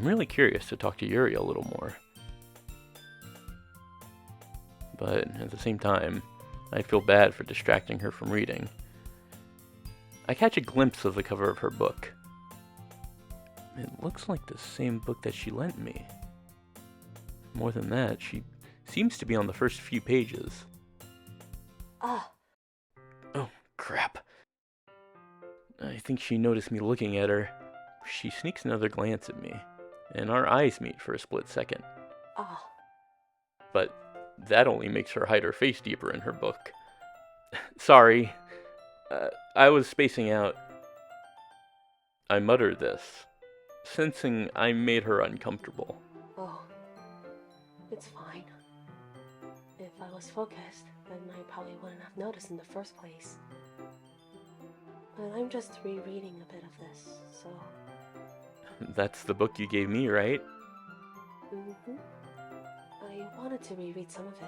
I'm really curious to talk to Yuri a little more. But at the same time, I feel bad for distracting her from reading. I catch a glimpse of the cover of her book. It looks like the same book that she lent me. More than that, she seems to be on the first few pages. Ah. Oh, crap. I think she noticed me looking at her. She sneaks another glance at me, and our eyes meet for a split second. Ah. But that only makes her hide her face deeper in her book. Sorry. I was spacing out. I muttered this, sensing I made her uncomfortable. Oh. It's fine. If I was focused, then I probably wouldn't have noticed in the first place. But I'm just rereading a bit of this, so... That's the book you gave me, right? Mm-hmm. I wanted to reread some of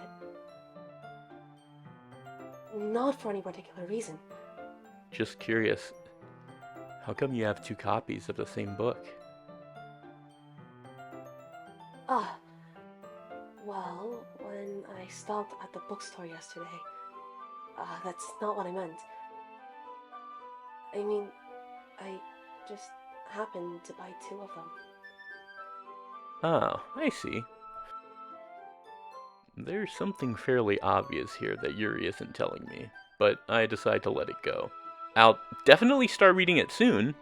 it. Not for any particular reason. Just curious, how come you have 2 copies of the same book? Ah. Well, when I stopped at the bookstore yesterday... that's not what I meant. I mean, I just happened to buy 2 of them. Oh, I see. There's something fairly obvious here that Yuri isn't telling me, but I decide to let it go. I'll definitely start reading it soon.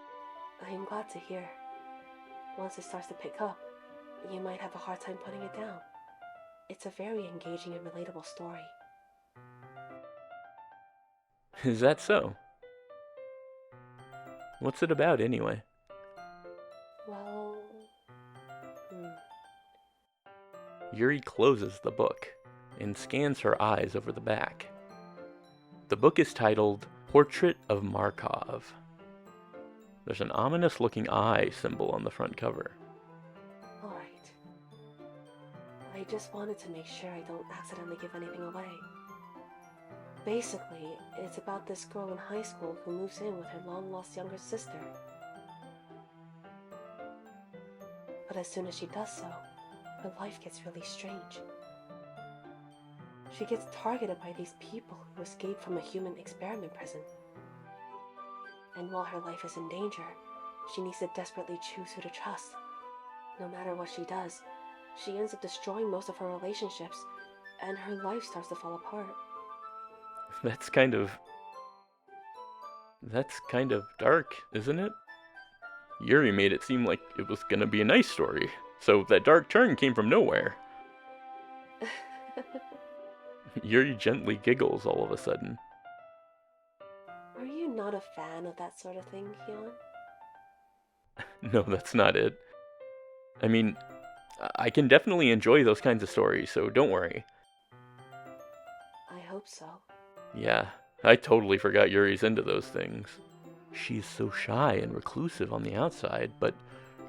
I'm glad to hear. Once it starts to pick up, you might have a hard time putting it down. It's a very engaging and relatable story. Is that so? What's it about, anyway? Well... Yuri closes the book and scans her eyes over the back. The book is titled Portrait of Markov. There's an ominous-looking eye symbol on the front cover. Alright. I just wanted to make sure I don't accidentally give anything away. Basically, it's about this girl in high school who moves in with her long-lost younger sister. But as soon as she does so, her life gets really strange. She gets targeted by these people who escaped from a human experiment prison. And while her life is in danger, she needs to desperately choose who to trust. No matter what she does, she ends up destroying most of her relationships, and her life starts to fall apart. That's kind of dark, isn't it? Yuri made it seem like it was gonna be a nice story, so that dark turn came from nowhere. Yuri gently giggles all of a sudden. Are you not a fan of that sort of thing, Kyon? No, that's not it. I mean, I can definitely enjoy those kinds of stories, so don't worry. I hope so. Yeah, I totally forgot Yuri's into those things. She's so shy and reclusive on the outside, but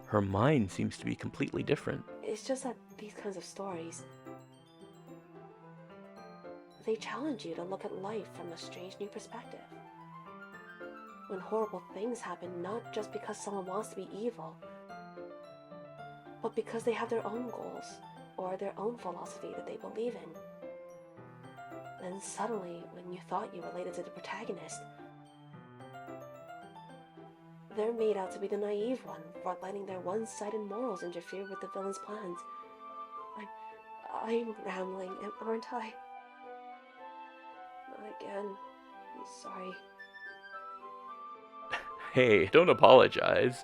her mind seems to be completely different. It's just that these kinds of stories, they challenge you to look at life from a strange new perspective. When horrible things happen, not just because someone wants to be evil, but because they have their own goals or their own philosophy that they believe in. Then suddenly, when you thought you related to the protagonist, they're made out to be the naive one for letting their one-sided morals interfere with the villain's plans. I'm rambling, aren't I? Again, I'm sorry. Hey, don't apologize.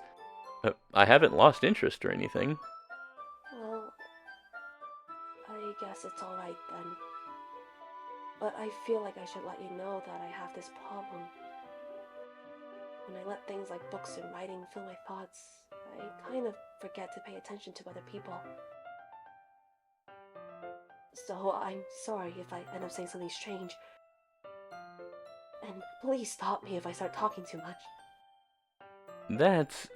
I haven't lost interest or anything. Well, I guess it's alright then. But I feel like I should let you know that I have this problem. When I let things like books and writing fill my thoughts, I kind of forget to pay attention to other people. So I'm sorry if I end up saying something strange. And please stop me if I start talking too much. That's...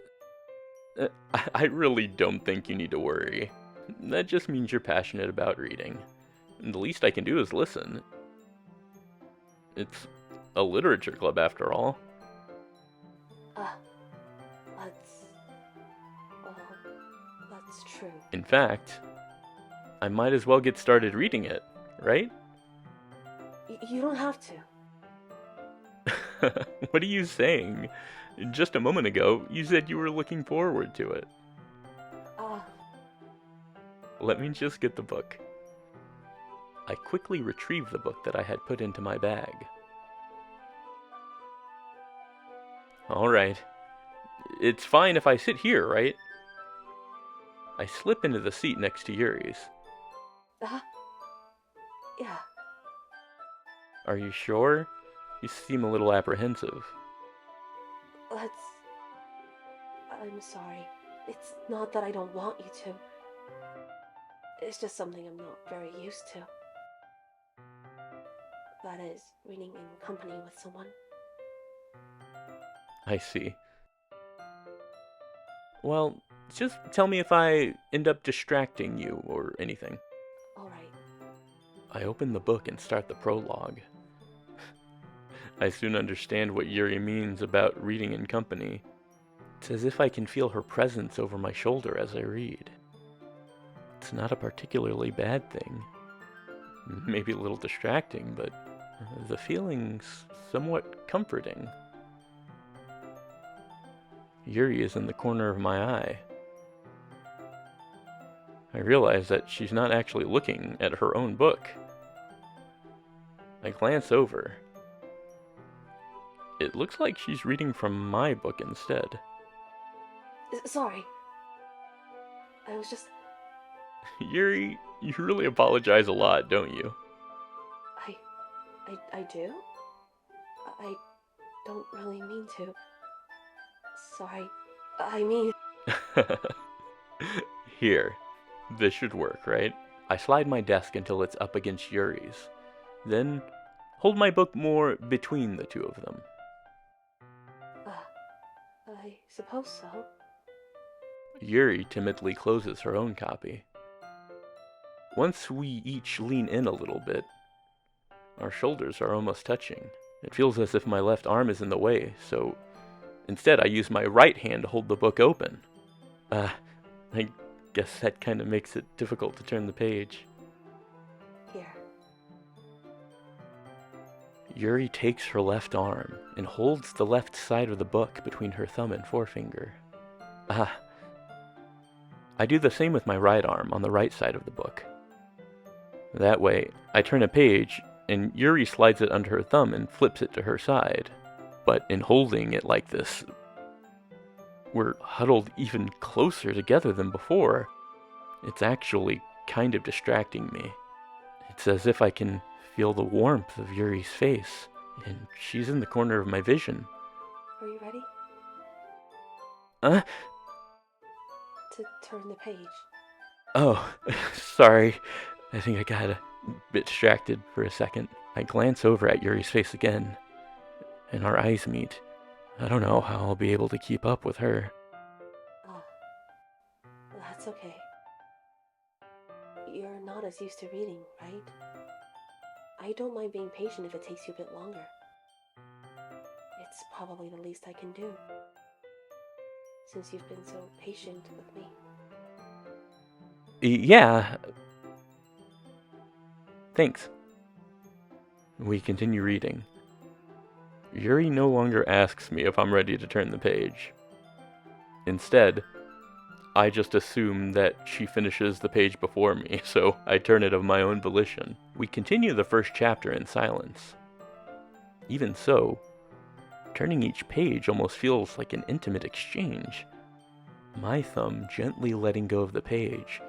I really don't think you need to worry. That just means you're passionate about reading. And the least I can do is listen. It's a literature club after all. It's true. In fact, I might as well get started reading it, right? You don't have to. What are you saying? Just a moment ago, you said you were looking forward to it. Let me just get the book. I quickly retrieved the book that I had put into my bag. Alright. It's fine if I sit here, right? I slip into the seat next to Yuri's. Yeah. Are you sure? You seem a little apprehensive. I'm sorry. It's not that I don't want you to. It's just something I'm not very used to. That is, reading in company with someone. I see. Well, just tell me if I end up distracting you or anything. Alright. I open the book and start the prologue. I soon understand what Yuri means about reading in company. It's as if I can feel her presence over my shoulder as I read. It's not a particularly bad thing. Maybe a little distracting, but the feeling's somewhat comforting. Yuri is in the corner of my eye. I realize that she's not actually looking at her own book. I glance over. It looks like she's reading from my book instead. Sorry. I was just... Yuri, you really apologize a lot, don't you? I do? I don't really mean to. Sorry. I mean... Here. This should work, right? I slide my desk until it's up against Yuri's. Then, hold my book more between the two of them. I suppose so. Yuri timidly closes her own copy. Once we each lean in a little bit, our shoulders are almost touching. It feels as if my left arm is in the way, so instead I use my right hand to hold the book open. I guess that kind of makes it difficult to turn the page. Here. Yuri takes her left arm and holds the left side of the book between her thumb and forefinger. I do the same with my right arm on the right side of the book. That way, I turn a page, and Yuri slides it under her thumb and flips it to her side. But in holding it like this, we're huddled even closer together than before. It's actually kind of distracting me. It's as if I can feel the warmth of Yuri's face, and she's in the corner of my vision. Are you ready? To turn the page. Oh, sorry. I think I got a bit distracted for a second. I glance over at Yuri's face again, and our eyes meet. I don't know how I'll be able to keep up with her. That's okay. You're not as used to reading, right? I don't mind being patient if it takes you a bit longer. It's probably the least I can do, since you've been so patient with me. Yeah. Thanks. We continue reading. Yuri no longer asks me if I'm ready to turn the page. Instead, I just assume that she finishes the page before me, so I turn it of my own volition. We continue the first chapter in silence. Even so, turning each page almost feels like an intimate exchange. My thumb gently letting go of the page,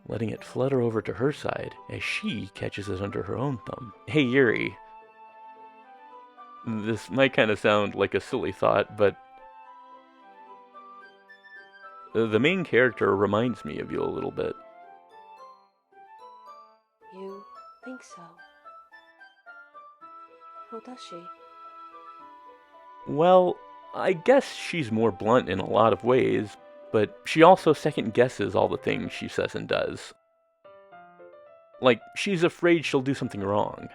letting it flutter over to her side as she catches it under her own thumb. Hey Yuri. This might kind of sound like a silly thought, but the main character reminds me of you a little bit. You think so? How does she? Well, I guess she's more blunt in a lot of ways, but she also second guesses all the things she says and does. Like, she's afraid she'll do something wrong.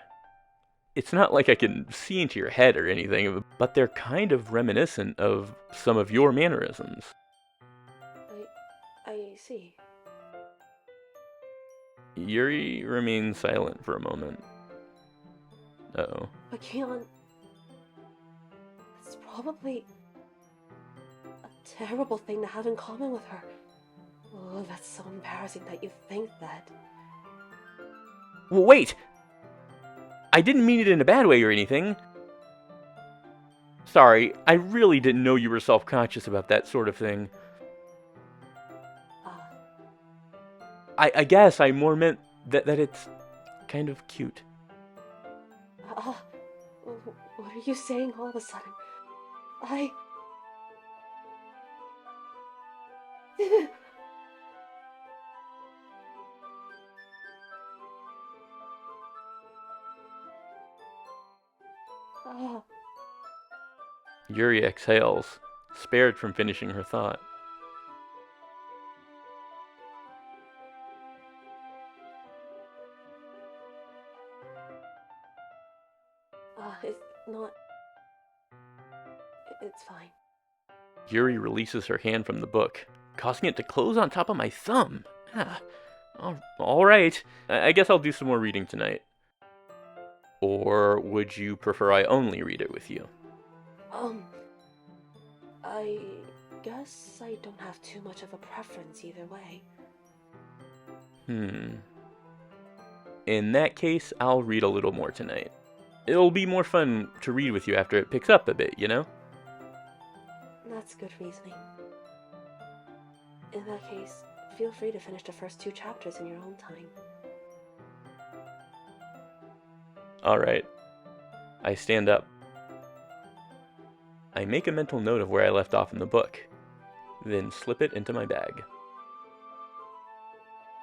It's not like I can see into your head or anything, but they're kind of reminiscent of some of your mannerisms. I see. Yuri remains silent for a moment. Uh-oh. But Kyon, it's probably a terrible thing to have in common with her. Oh, that's so embarrassing that you think that. Well, wait! I didn't mean it in a bad way or anything. Sorry, I really didn't know you were self-conscious about that sort of thing. I guess I more meant that it's kind of cute. What are you saying all of a sudden? Yuri exhales, spared from finishing her thought. It's fine. Yuri releases her hand from the book, causing it to close on top of my thumb. Alright, I guess I'll do some more reading tonight. Or would you prefer I only read it with you? I guess I don't have too much of a preference either way. In that case, I'll read a little more tonight. It'll be more fun to read with you after it picks up a bit, you know? That's good reasoning. In that case, feel free to finish the first 2 chapters in your own time. Alright. I stand up. I make a mental note of where I left off in the book, then slip it into my bag.